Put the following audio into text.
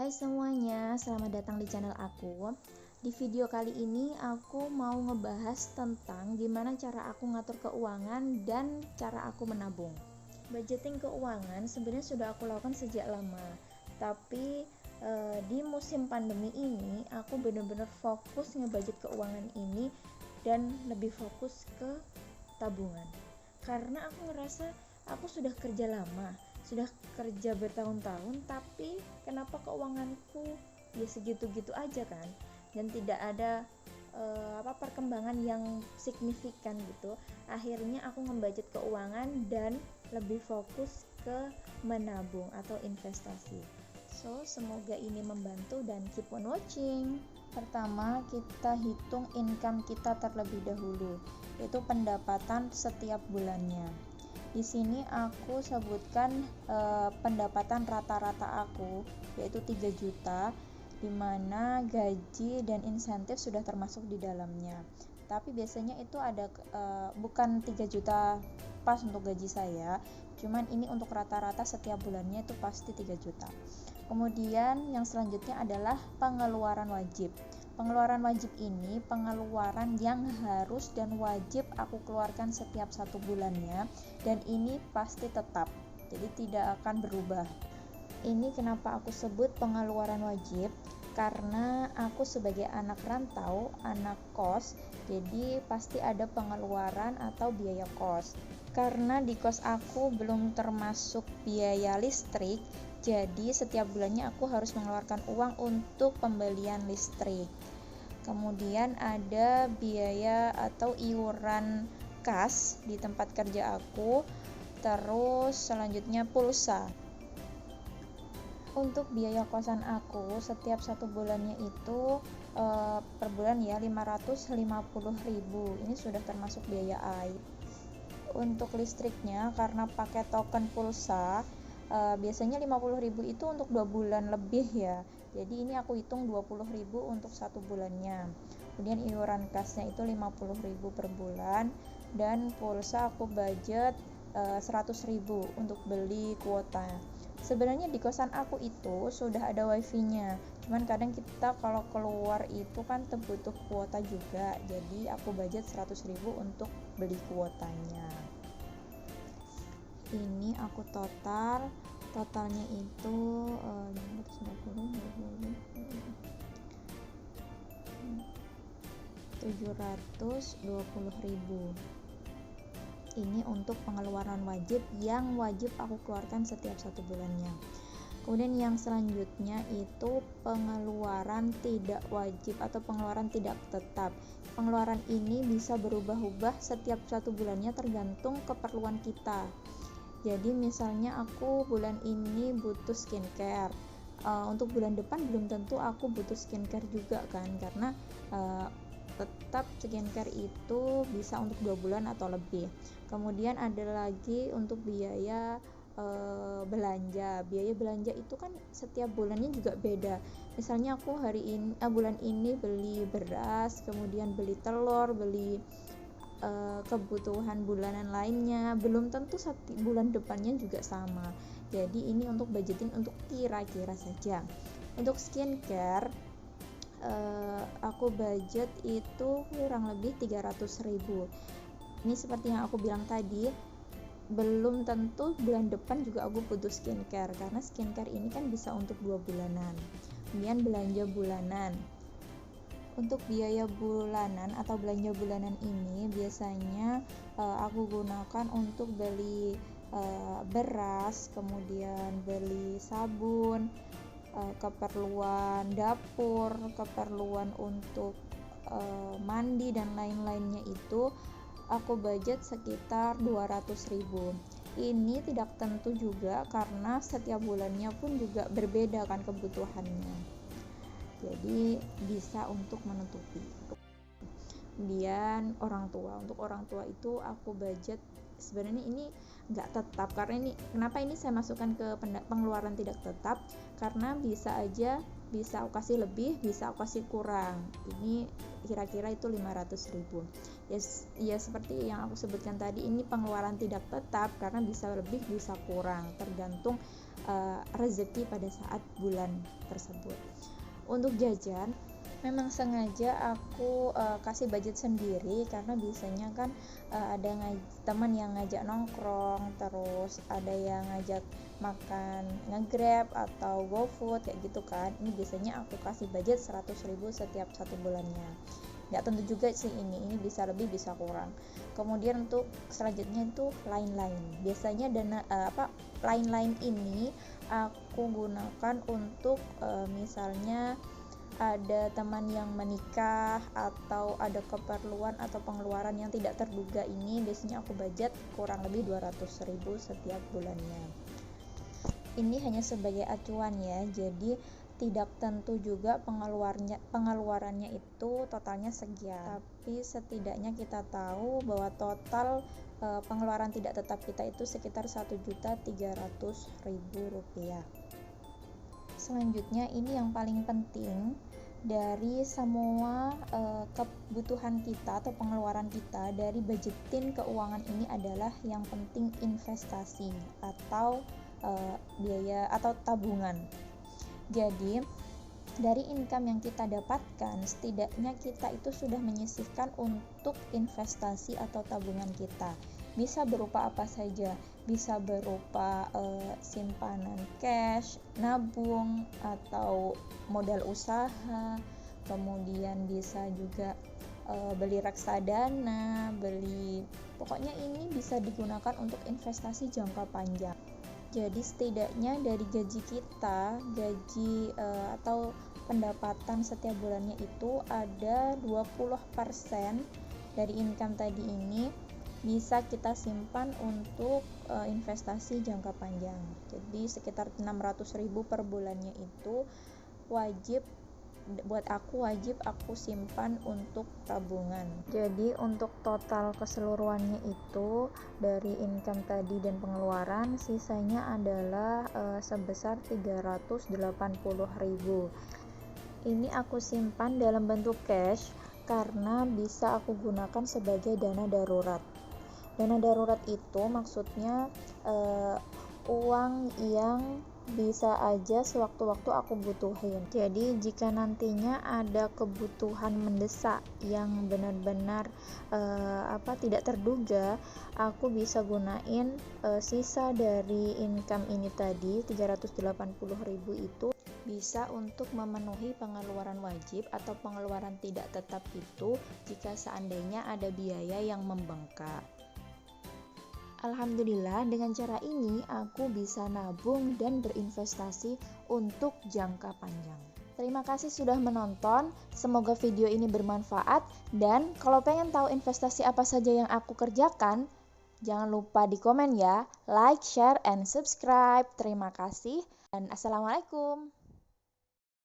Hai semuanya, selamat datang di channel aku. Di video kali ini aku mau ngebahas tentang gimana cara aku ngatur keuangan dan cara aku menabung. Budgeting keuangan sebenarnya sudah aku lakukan sejak lama, tapi di musim pandemi ini aku benar-benar fokus ngebudget keuangan ini dan lebih fokus ke tabungan. Karena aku ngerasa aku sudah kerja lama, sudah kerja bertahun-tahun, tapi kenapa keuanganku ya segitu-gitu aja kan, dan tidak ada perkembangan yang signifikan gitu. Akhirnya aku ngebudget keuangan dan lebih fokus ke menabung atau investasi. So, semoga ini membantu dan keep on watching. Pertama, kita hitung income kita terlebih dahulu, yaitu pendapatan setiap bulannya. Di sini aku sebutkan pendapatan rata-rata aku, yaitu 3 juta, di mana gaji dan insentif sudah termasuk di dalamnya. Tapi biasanya itu ada bukan 3 juta pas untuk gaji saya, cuman ini untuk rata-rata setiap bulannya itu pasti 3 juta. Kemudian yang selanjutnya adalah pengeluaran wajib. Pengeluaran wajib ini pengeluaran yang harus dan wajib aku keluarkan setiap 1 bulannya, dan ini pasti tetap, jadi tidak akan berubah. Ini kenapa aku sebut pengeluaran wajib, karena aku sebagai anak rantau, anak kos, jadi pasti ada pengeluaran atau biaya kos. Karena di kos aku belum termasuk biaya listrik, jadi setiap bulannya aku harus mengeluarkan uang untuk pembelian listrik. Kemudian ada biaya atau iuran kas di tempat kerja aku. Terus selanjutnya pulsa. Untuk biaya kosan aku setiap 1 bulannya itu per bulan ya 550.000. Ini sudah termasuk biaya air. Untuk listriknya karena pakai token pulsa, biasanya 50.000 itu untuk 2 bulan lebih ya, jadi ini aku hitung 20.000 untuk 1 bulannya. Kemudian iuran kasnya itu 50.000 per bulan, dan pulsa aku budget 100.000 untuk beli kuota. Sebenarnya di kosan aku itu sudah ada wifi-nya, cuman kadang kita kalau keluar itu kan butuh kuota juga, jadi aku budget 100.000 untuk beli kuotanya. Ini aku totalnya itu 720.000. Ini untuk pengeluaran wajib yang wajib aku keluarkan setiap 1 bulannya. Kemudian yang selanjutnya itu pengeluaran tidak wajib atau pengeluaran tidak tetap. Pengeluaran ini bisa berubah-ubah setiap 1 bulannya tergantung keperluan kita. Jadi misalnya aku bulan ini butuh skincare, untuk bulan depan belum tentu aku butuh skincare juga kan, karena tetap skincare itu bisa untuk 2 bulan atau lebih. Kemudian ada lagi untuk biaya belanja. Biaya belanja itu kan setiap bulannya juga beda. Misalnya aku bulan ini beli beras, kemudian beli telur, beli kebutuhan bulanan lainnya, belum tentu bulan depannya juga sama. Jadi ini untuk budgeting untuk kira-kira saja. Untuk skincare aku budget itu kurang lebih 300.000. Ini seperti yang aku bilang tadi, belum tentu bulan depan juga aku butuh skincare, karena skincare ini kan bisa untuk 2 bulanan. Kemudian belanja bulanan. Untuk biaya bulanan atau belanja bulanan ini biasanya aku gunakan untuk beli beras, kemudian beli sabun, keperluan dapur, keperluan untuk mandi dan lain-lainnya, itu aku budget sekitar 200.000. Ini tidak tentu juga karena setiap bulannya pun juga berbeda kan kebutuhannya, jadi bisa untuk menutupi. Kemudian untuk orang tua itu aku budget, sebenarnya ini nggak tetap, karena kenapa ini saya masukkan ke pengeluaran tidak tetap, karena bisa aja bisa aku kasih lebih, bisa aku kasih kurang. Ini kira-kira itu 500.000. Ya seperti yang aku sebutkan tadi, ini pengeluaran tidak tetap karena bisa lebih bisa kurang, tergantung rezeki pada saat bulan tersebut. Untuk jajan memang sengaja aku kasih budget sendiri karena biasanya kan ada teman yang ngajak nongkrong, terus ada yang ngajak makan nge-grab atau GoFood kayak gitu kan. Ini biasanya aku kasih budget 100.000 setiap 1 bulannya. Nggak tentu juga sih, ini bisa lebih bisa kurang. Kemudian untuk selanjutnya itu lain-lain. Biasanya dana lain-lain ini aku gunakan untuk misalnya ada teman yang menikah atau ada keperluan atau pengeluaran yang tidak terduga. Ini biasanya aku budget kurang lebih 200.000 setiap bulannya. Ini hanya sebagai acuan ya, jadi tidak tentu juga pengeluarannya itu totalnya sekian, tapi setidaknya kita tahu bahwa total pengeluaran tidak tetap kita itu sekitar 1.300.000 rupiah. Selanjutnya ini yang paling penting dari semua kebutuhan kita atau pengeluaran kita dari budgetin keuangan ini adalah yang penting investasi atau biaya atau tabungan. Jadi dari income yang kita dapatkan, setidaknya kita itu sudah menyisihkan untuk investasi atau tabungan kita. Bisa berupa apa saja, bisa berupa simpanan cash, nabung, atau modal usaha, kemudian bisa juga beli reksadana, pokoknya ini bisa digunakan untuk investasi jangka panjang. Jadi setidaknya dari gaji kita, atau pendapatan setiap bulannya itu ada 20% dari income tadi ini bisa kita simpan untuk investasi jangka panjang. Jadi sekitar 600.000 per bulannya itu wajib aku simpan untuk tabungan. Jadi untuk total keseluruhannya itu dari income tadi dan pengeluaran, sisanya adalah sebesar 380.000. Ini aku simpan dalam bentuk cash karena bisa aku gunakan sebagai dana darurat. Dana darurat itu maksudnya uang yang bisa aja sewaktu-waktu aku butuhin. Jadi jika nantinya ada kebutuhan mendesak yang benar-benar tidak terduga, aku bisa gunain sisa dari income ini tadi 380.000 itu bisa untuk memenuhi pengeluaran wajib atau pengeluaran tidak tetap itu jika seandainya ada biaya yang membengkak. Alhamdulillah, dengan cara ini aku bisa nabung dan berinvestasi untuk jangka panjang. Terima kasih sudah menonton, semoga video ini bermanfaat, dan kalau pengen tahu investasi apa saja yang aku kerjakan, jangan lupa di komen ya, like, share, and subscribe. Terima kasih, dan assalamualaikum.